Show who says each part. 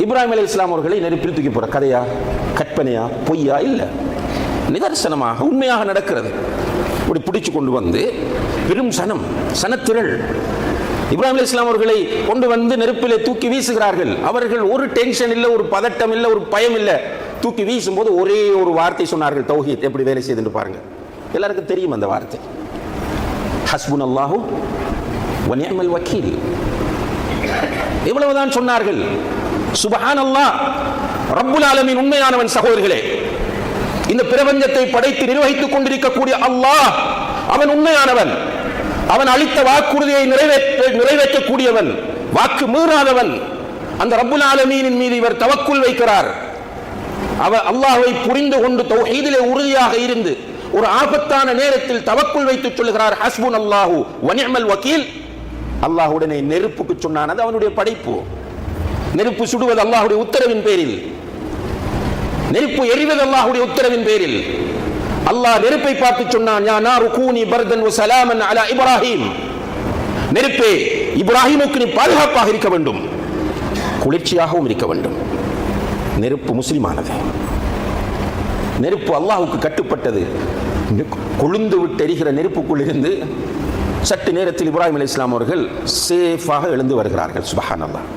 Speaker 1: இப்ராஹிம் அலைஹிஸ்ஸலாம் அவர்களை நெருப்பில் தூக்கி போற கதையா, கற்பனையா, பொய்யா? இல்லை, நிதர்சனமாக உண்மையாக நடக்கிறது. இப்படி பிடிச்சு கொண்டு வந்து பெரும் சனத்திரள் இப்ராஹிம் அலைஹிஸ்ஸலாம் அவர்களை கொண்டு வந்து நெருப்பிலே தூக்கி வீசுகிறார்கள். அவர்கள் ஒரு டென்ஷன் இல்லை, ஒரு பதட்டம் இல்லை, ஒரு பயம் இல்லை. தூக்கி வீசும்போது ஒரே ஒரு வார்த்தை சொன்னார்கள், தௌஹீத் எப்படி வேலை செய்து பாருங்க. எல்லாருக்கும் தெரியும் அந்த வார்த்தை, ஹஸ்புனல்லாஹு வ நிஅமல் வக்கீல். இவ்வளவுதான் சொன்னார்கள். சுப்ஹானல்லாஹ், ரப்புல் ஆலமீன் உண்மையானவன். சகோதரர்களே, இந்த பிரபஞ்சத்தை படைத்து நிர்வகித்துக் கொண்டிருக்கக்கூடிய அல்லாஹ் அவன் உண்மையானவன். அவன் அளித்த வாக்குறுதியை நிறைவேற்றக்கூடியவன், வாக்கு மீறாதவன். அந்த ரப்புல் ஆலமீனின் மீது இவர் தவக்குல் வைக்கிறார். அல்லாஹ்வை புரிந்து கொண்டு தௌஹீதிலே உறுதியாக இருந்து ஒரு ஆபத்தான நேரத்தில் தவக்குல் வைத்து சொல்லுகிறார், ஹஸ்புனல்லாஹு வ நிஅமல் வக்கீல். அல்லாஹ் உடனே நெருப்புக்கு சொன்னான், அது அவனுடைய படைப்பு. நெருப்பு சுடுவது அல்லாஹ்வுடைய உத்தரவின் பேரில், நெருப்பு எரிவது அல்லாஹ்வுடைய உத்தரவின் பேரில். அல்லாஹ் நெருப்பை பார்த்து சொன்னான், யா நாரு கூனி பர்தன் வ ஸலாமன் அலா இப்ராஹீம். நெருப்பே, இப்ராஹீமுக்கு நீ பாதுகாப்பாக இருக்க வேண்டும், குளிர்ச்சியாகவும் இருக்க வேண்டும். நெருப்பு முஸ்லிமானது, நெருப்பு அல்லாஹ்வுக்கு கட்டுப்பட்டது. கொழுந்து விட்டு எரிகிற நெருப்புக்குள் இருந்து சற்று நேரத்தில் இப்ராஹிம் அலைஹிஸ்ஸலாம் அவர்கள் சேஃபாக எழுந்து வருகிறார்கள். சுப்ஹானல்லாஹ்.